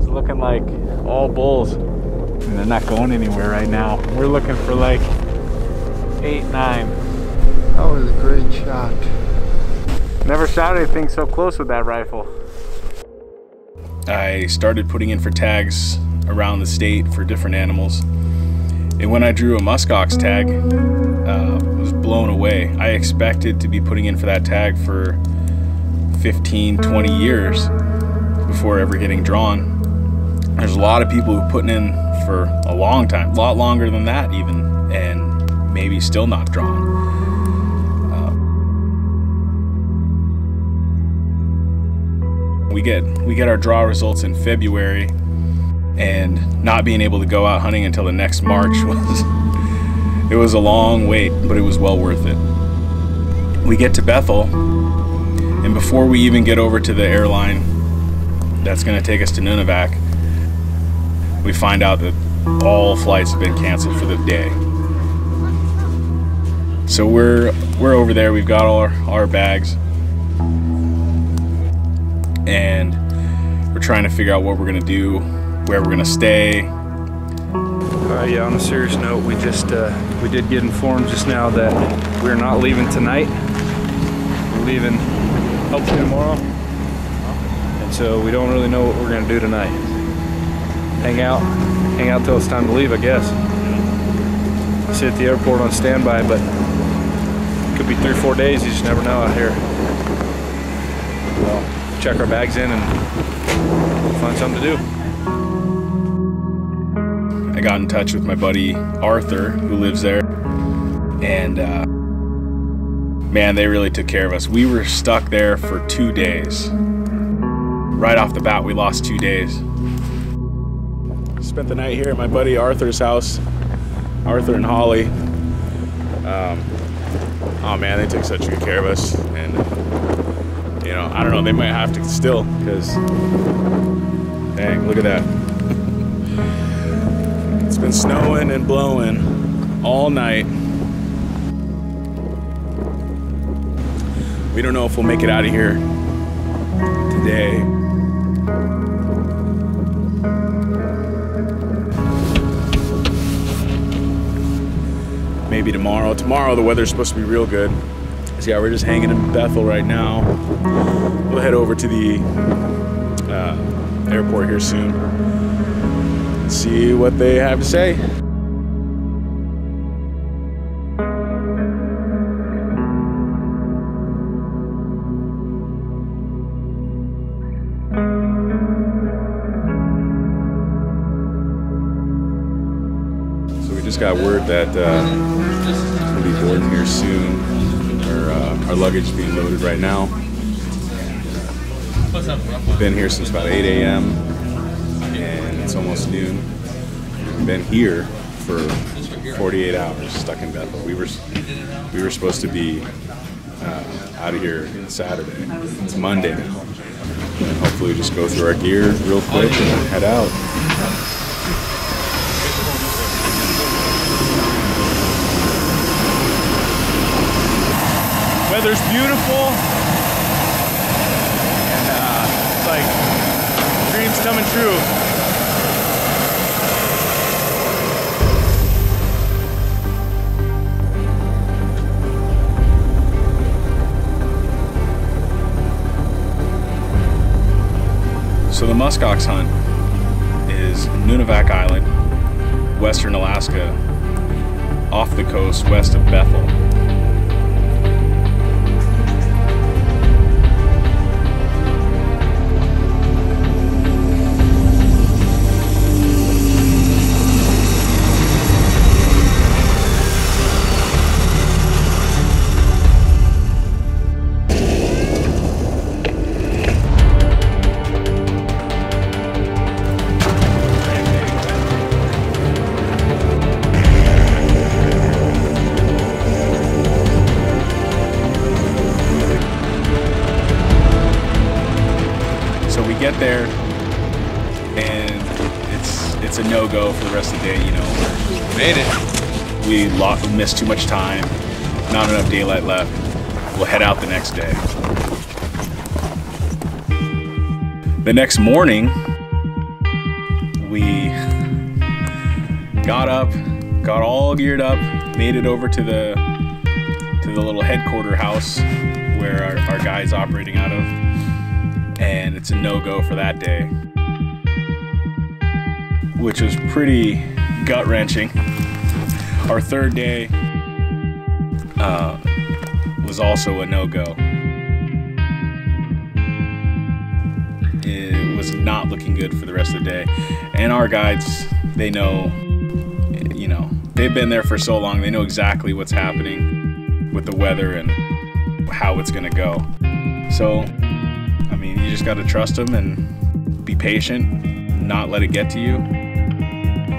looking like all bulls. And they're not going anywhere right now. We're looking for like 8, 9. That was a great shot. Never shot anything so close with that rifle. I started putting in for tags around the state for different animals. And when I drew a musk ox tag, I was blown away. I expected to be putting in for that tag for 15, 20 years before ever getting drawn. There's a lot of people who are putting in for a long time, a lot longer than that even, and maybe still not drawn. We get our draw results in February, and not being able to go out hunting until the next March it was a long wait, but it was well worth it. We get to Bethel, and before we even get over to the airline that's going to take us to Nunivak, we find out that all flights have been canceled for the day. So we're over there. We've got all our bags, and we're trying to figure out what we're gonna do, where we're gonna stay. Yeah, on a serious note, we did get informed just now that we're not leaving tonight. We're leaving hopefully tomorrow, and so we don't really know what we're gonna do tonight. Hang out till it's time to leave, I guess. Sit at the airport on standby, but it could be 3 or 4 days. You just never know out here. Well, check our bags in and find something to do. I got in touch with my buddy Arthur, who lives there, and man, they really took care of us. We were stuck there for 2 days. Right off the bat, we lost 2 days. Spent the night here at my buddy Arthur's house, Arthur and Holly. Oh man, they took such good care of us, and you know, I don't know, they might have to still, because dang, look at that. It's been snowing and blowing all night. We don't know if we'll make it out of here today. Maybe tomorrow. Tomorrow the weather's supposed to be real good. So yeah, we're just hanging in Bethel right now. We'll head over to the airport here soon and see what they have to say. So we just got word that we'll be boarding here soon. Our luggage is being loaded right now. We've been here since about 8 a.m. and it's almost noon. We've been here for 48 hours, stuck in Bethel. We were supposed to be out of here Saturday. It's Monday now. And hopefully we just go through our gear real quick and head out. Weather's beautiful, and it's like dreams coming true. So the musk ox hunt is Nunivak Island, western Alaska, off the coast west of Bethel. Get there and it's a no-go for the rest of the day. You know, we made it. We missed too much time, not enough daylight left. We'll head out the next day. The next morning, got up, got all geared up, made it over to the little headquarter house where our guy's operating out of, and it's a no-go for that day, which was pretty gut-wrenching. Our third day was also a no-go. It was not looking good for the rest of the day. And our guides, they know, you know, they've been there for so long, they know exactly what's happening with the weather and how it's gonna go. So, I mean, you just gotta trust them and be patient, not let it get to you.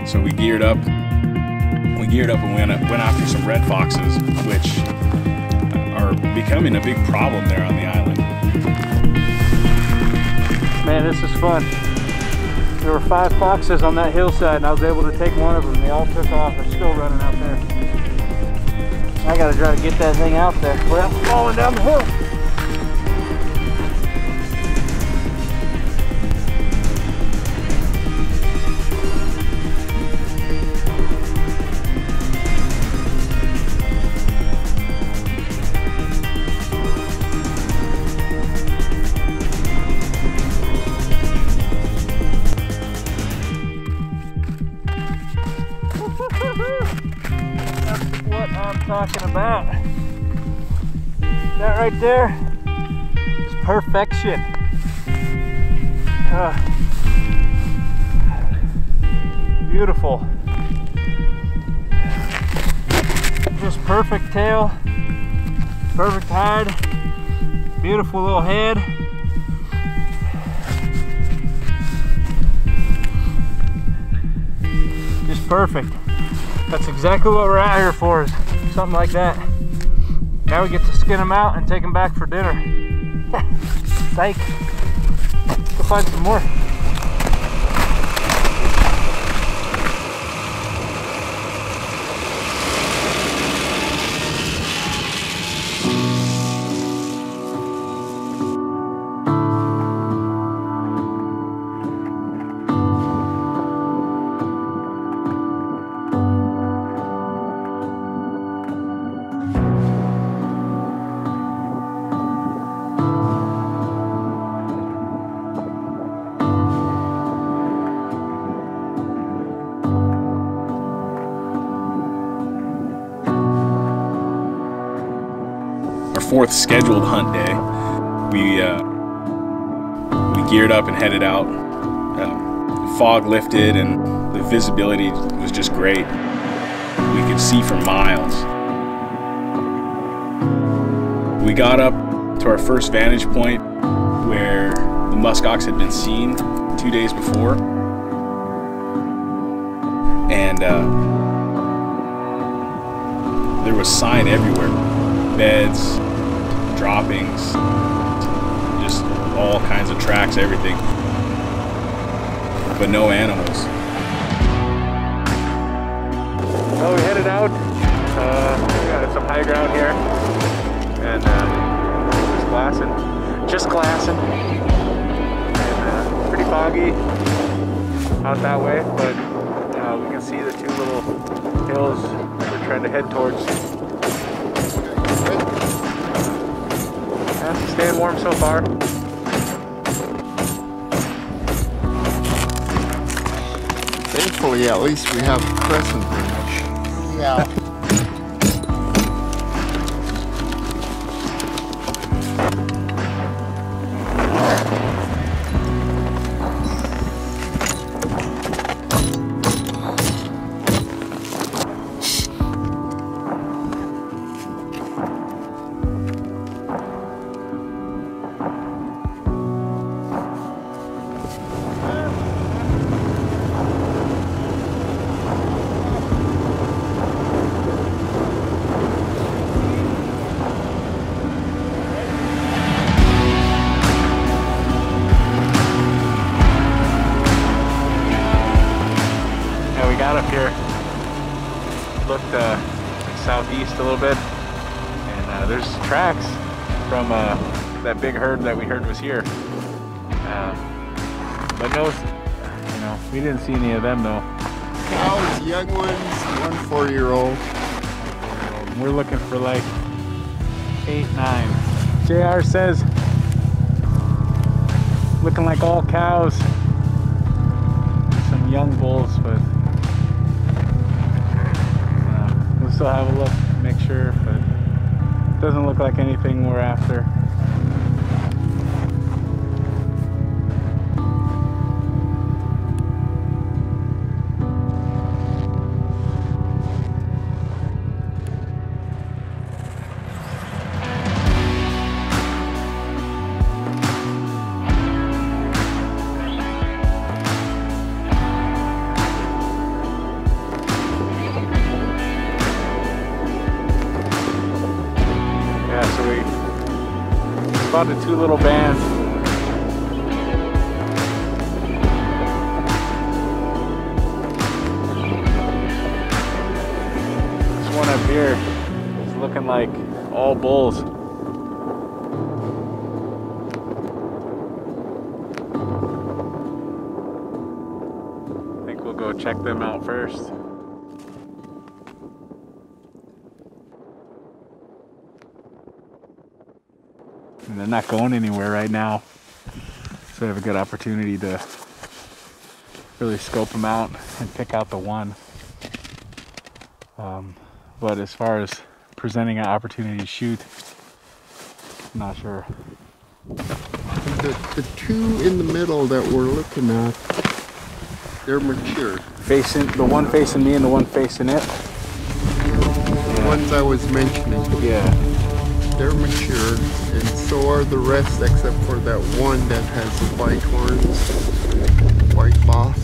So we geared up and went after some red foxes, which are becoming a big problem there on the island. Man, this is fun. There were 5 foxes on that hillside and I was able to take one of them. They all took off. They're still running out there. I gotta try to get that thing out there without falling down the hill. That's what I'm talking about. That right there is perfection. Beautiful. Just perfect tail, perfect hide, beautiful little head. Just perfect. That's exactly what we're out here for, is something like that. Now we get to skin them out and take them back for dinner. Psych. Go find some more. Fourth scheduled hunt day, we geared up and headed out. Fog lifted and the visibility was just great. We could see for miles. We got up to our first vantage point where the musk ox had been seen 2 days before, and there was sign everywhere. Beds, droppings, just all kinds of tracks, everything, but no animals. Well, we headed out. We got some high ground here, and just glassing, and pretty foggy out that way, but we can see the 2 little hills we're trying to head towards. Staying warm so far. Thankfully, at least we have crescent range. Yeah. Up here, looked southeast a little bit, and there's tracks from that big herd that we heard was here, but no, we didn't see any of them though. cows, young ones, 1 4-year-old. We're looking for like 8, 9. JR says looking like all cows. Some young bulls, but we'll still have a look, make sure, but it doesn't look like anything we're after. Spotted 2 little bands. This one up here is looking like all bulls. I think we'll go check them out first. And they're not going anywhere right now, so we have a good opportunity to really scope them out and pick out the one. But as far as presenting an opportunity to shoot, I'm not sure. The 2 in the middle that we're looking at, they're mature. The one facing me and the one facing it? The ones I was mentioning. Yeah. They're mature, and so are the rest except for that one that has the white horns, white boss.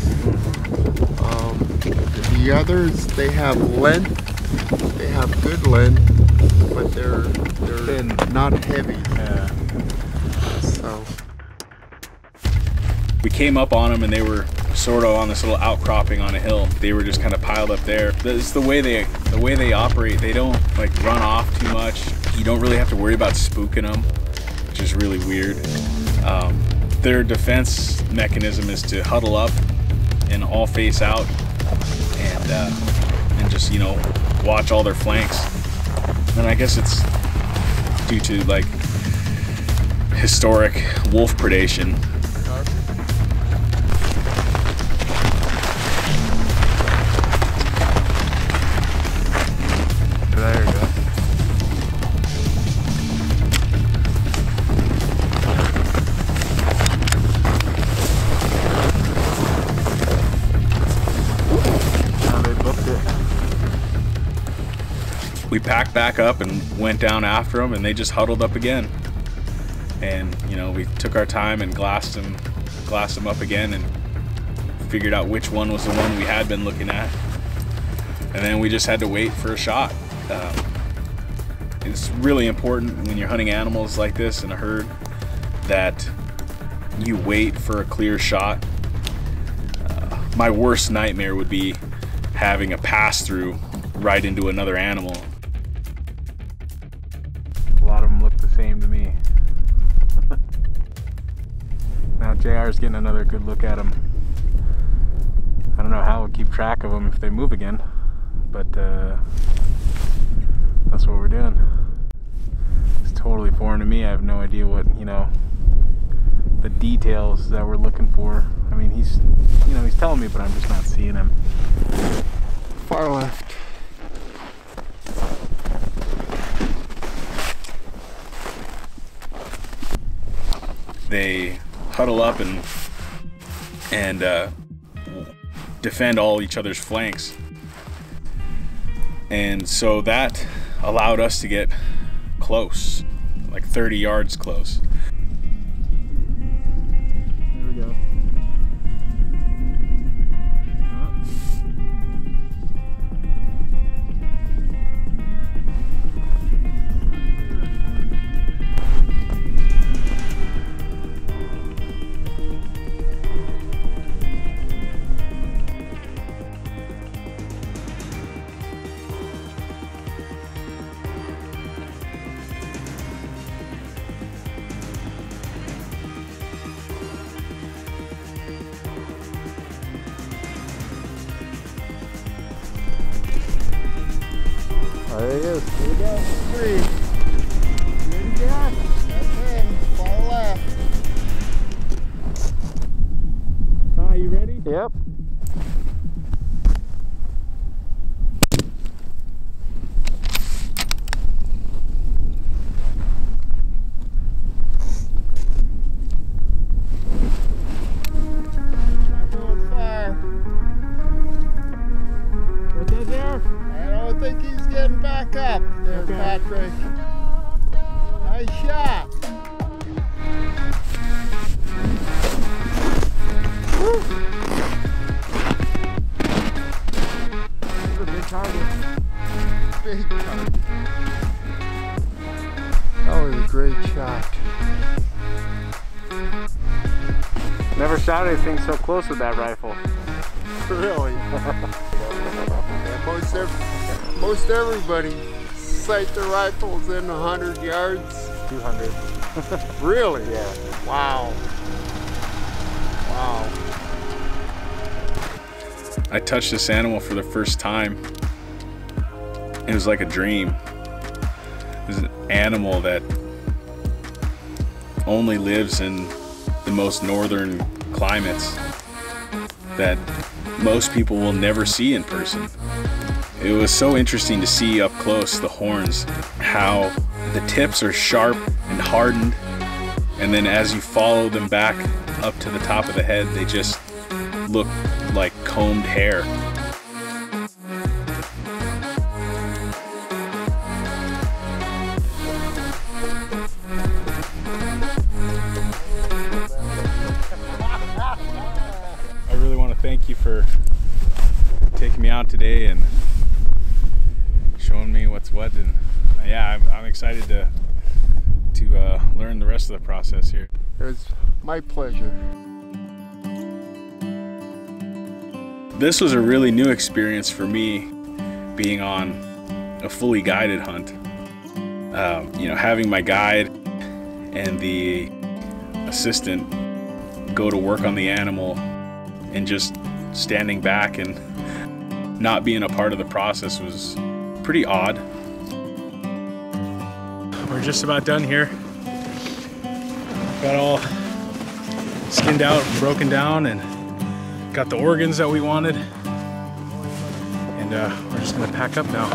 The others, they have length, they have good length, but they're thin, not heavy. Yeah. So we came up on them and they were sort of on this little outcropping on a hill. They were just kind of piled up there. It's the way they operate. They don't like run off too much. You don't really have to worry about spooking them, which is really weird. Their defense mechanism is to huddle up and all face out and just, you know, watch all their flanks. And I guess it's due to like historic wolf predation. There you go. We packed back up and went down after them, and they just huddled up again. And you know, we took our time and glassed them up again, and figured out which one was the one we had been looking at. And then we just had to wait for a shot. It's really important when you're hunting animals like this in a herd that you wait for a clear shot. My worst nightmare would be having a pass through right into another animal. A lot of them look the same to me. Now JR's getting another good look at them. I don't know how we'll keep track of them if they move again, but that's what we're doing. It's totally foreign to me. I have no idea what, you know, the details that we're looking for. I mean, he's telling me, but I'm just not seeing him. far left. They huddle up and defend all each other's flanks, and so that allowed us to get close, like 30 yards close. There we go. There he is. Here we go. 3. Ready, Jack? That's him. Far left. Are you ready? Yep. Not going far. What's that there? I don't think he's getting back up there, Okay. Patrick. Nice shot. Woo. That's a big target. Big target. That was a great shot. Never shot anything so close with that rifle. Really? Yeah, most everybody sight their rifles in 100 yards. 200. Really? Yeah. Wow. Wow. I touched this animal for the first time. It was like a dream. It was an animal that only lives in the most northern climates that most people will never see in person. It was so interesting to see up close the horns, how the tips are sharp and hardened, and then as you follow them back up to the top of the head, they just look like combed hair. I really want to thank you for taking me out today and showing me what's what, and yeah, I'm excited to learn the rest of the process here. It was my pleasure. This was a really new experience for me, being on a fully guided hunt. You know, having my guide and the assistant go to work on the animal and just standing back and not being a part of the process was pretty odd. We're just about done here. Got all skinned out and broken down and got the organs that we wanted. And we're just gonna pack up now.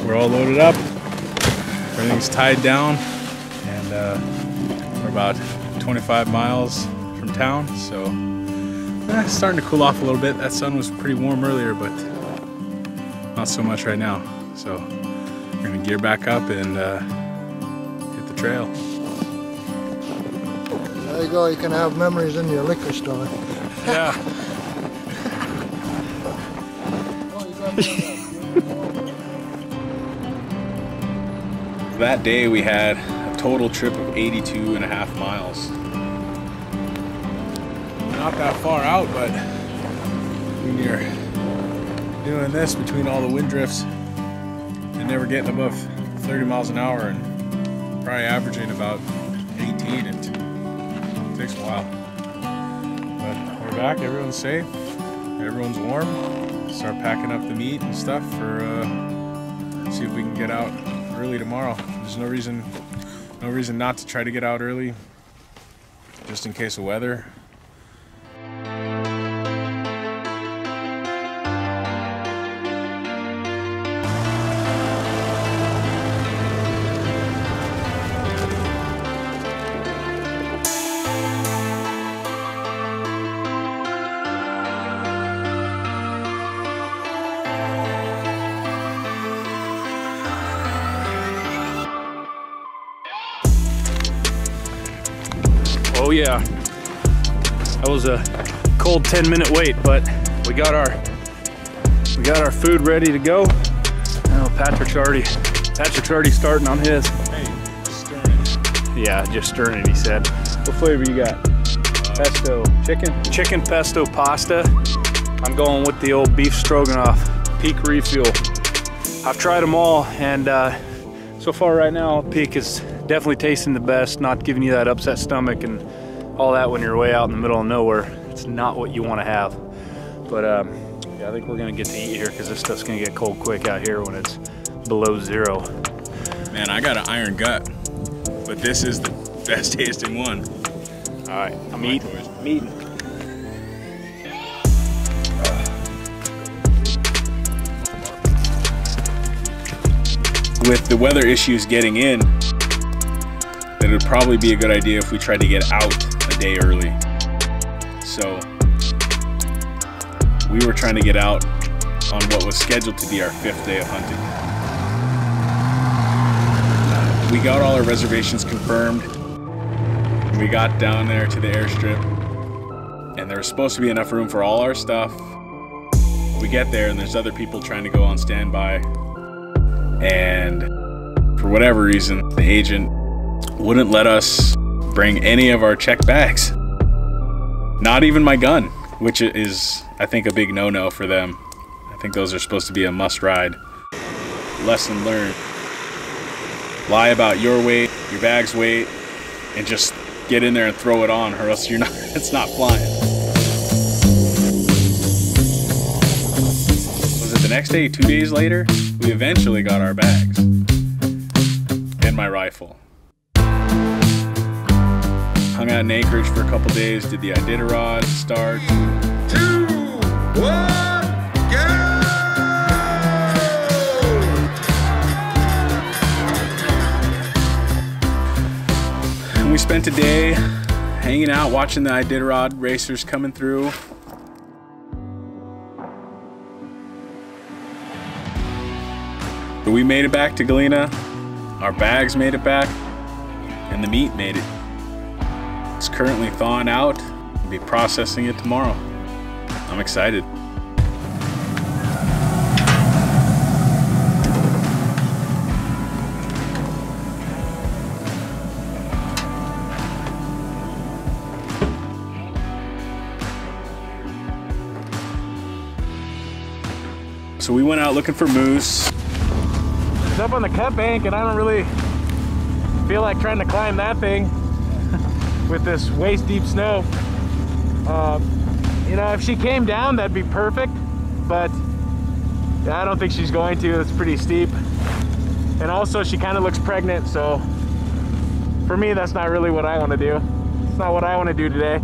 We're all loaded up. Everything's tied down. And we're about 25 miles from town, so it's starting to cool off a little bit. That sun was pretty warm earlier, but not so much right now. So we're gonna gear back up and hit the trail. There you go, you can have memories in your liquor store. Yeah. That day we had a total trip of 82.5 miles. Not that far out, but when you're doing this between all the wind drifts and never getting above 30 miles an hour and probably averaging about 18, it takes a while. But we're back, everyone's safe, everyone's warm. Start packing up the meat and stuff for see if we can get out early tomorrow. There's no reason not to try to get out early, just in case of weather. Oh yeah, that was a cold 10-minute wait, but we got our food ready to go. Oh, Patrick's already starting on his. Hey, just stirring it. Yeah, just stirring it, he said. What flavor you got? Pesto chicken? Chicken pesto pasta. I'm going with the old beef stroganoff, Peak Refuel. I've tried them all, and so far right now, Peak is definitely tasting the best, not giving you that upset stomach and all that when you're way out in the middle of nowhere. It's not what you want to have. But yeah, I think we're gonna get to eat here because this stuff's gonna get cold quick out here when it's below 0. Man, I got an iron gut, but this is the best tasting one. All right, I'm eating. With the weather issues getting in, it would probably be a good idea if we tried to get out a day early. So we were trying to get out on what was scheduled to be our 5th day of hunting. We got all our reservations confirmed. We got down there to the airstrip, and there was supposed to be enough room for all our stuff. We get there and there's other people trying to go on standby. And for whatever reason, the agent wouldn't let us bring any of our checked bags. Not even my gun, which is, I think, a big no-no for them. I think those are supposed to be a must-ride. Lesson learned. Lie about your weight, your bag's weight, and just get in there and throw it on, or else it's not flying. Was it the next day, 2 days later? We eventually got our bags and my rifle. Hung out in Anchorage for a couple days, did the Iditarod start. 2, 1, go! And we spent a day hanging out, watching the Iditarod racers coming through. But we made it back to Galena, our bags made it back, and the meat made it. It's currently thawing out. We'll be processing it tomorrow. I'm excited. So we went out looking for moose. It's up on the cut bank and I don't really feel like trying to climb that thing with this waist deep snow. You know, if she came down, that'd be perfect, but I don't think she's going to. It's pretty steep. And also she kind of looks pregnant, so for me, that's not really what I want to do. It's not what I want to do today.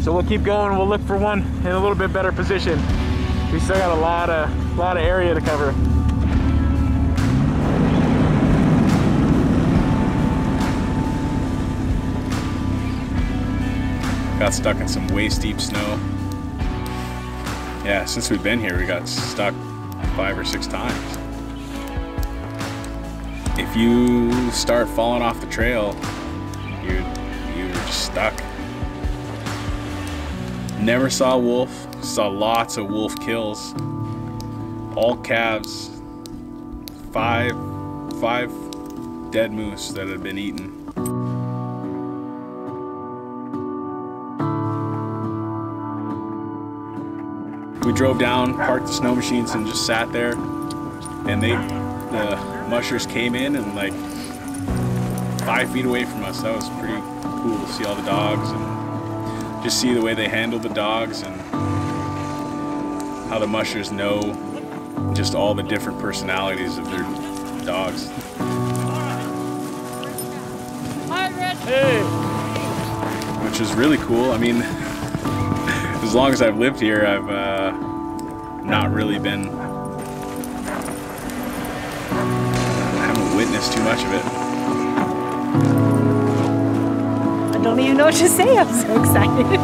So we'll keep going. We'll look for one in a little bit better position. We still got a lot of area to cover. Got stuck in some waist deep snow. Yeah, since we've been here, we got stuck 5 or 6 times. If you start falling off the trail, you're just stuck. Never saw a wolf. Saw lots of wolf kills. All calves. 5 dead moose that had been eaten. We drove down, parked the snow machines, and just sat there. And the mushers came in and like 5 feet away from us. That was pretty cool to see all the dogs and just see the way they handle the dogs and how the mushers know just all the different personalities of their dogs. Hey! Which is really cool. I mean, as long as I've lived here, I've not really been, I haven't witnessed too much of it. I don't even know what to say. I'm so excited.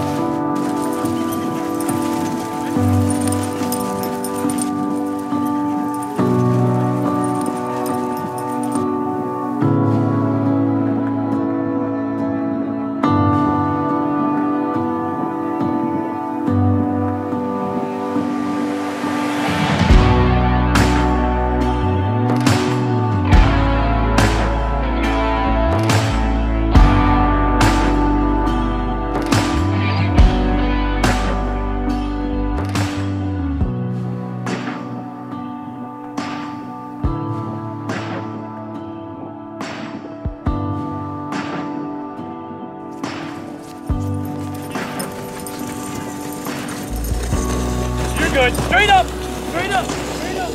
it. Straight up. Straight up. Straight up.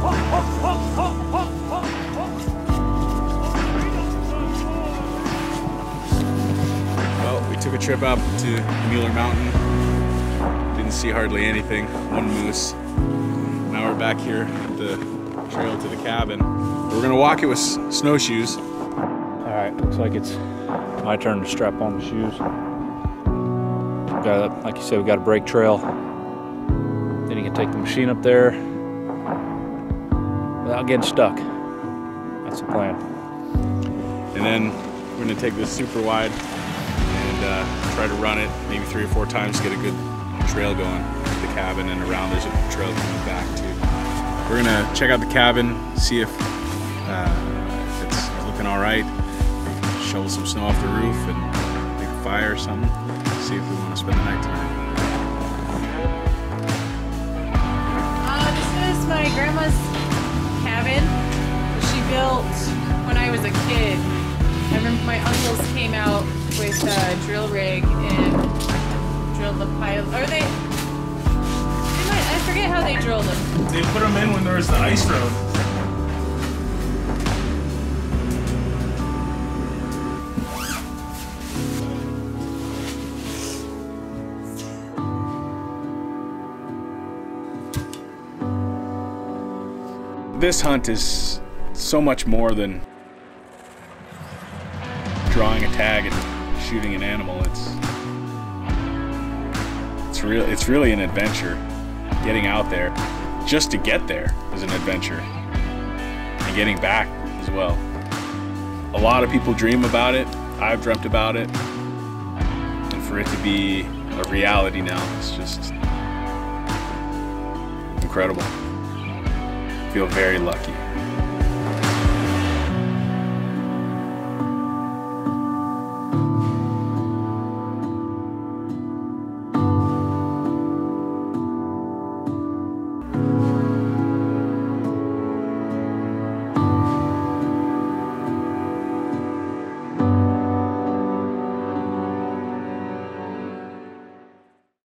Hop, hop, hop, hop, hop, hop, hop. Well, we took a trip up to Mueller Mountain. Didn't see hardly anything. One moose. Now we're back here at the trail to the cabin. We're gonna walk it with snowshoes. All right, looks like it's my turn to strap on the shoes. Got, like you said, we got a break trail. Then you can take the machine up there without getting stuck. That's the plan. And then we're gonna take this super wide and try to run it maybe 3 or 4 times to get a good trail going to the cabin and around. There's a trail coming back too. We're gonna check out the cabin, see if it's looking all right. Shovel some snow off the roof and make a fire or something. See if we want to spend the night tonight. This is my grandma's cabin. She built when I was a kid. I remember my uncles came out with a drill rig and drilled the pile. Or I forget how they drilled them. They put them in when there was the ice road. This hunt is so much more than drawing a tag and shooting an animal. It's really an adventure. Getting out there, just to get there is an adventure, and getting back as well. A lot of people dream about it. I've dreamt about it, and for it to be a reality now, it's just incredible. I feel very lucky.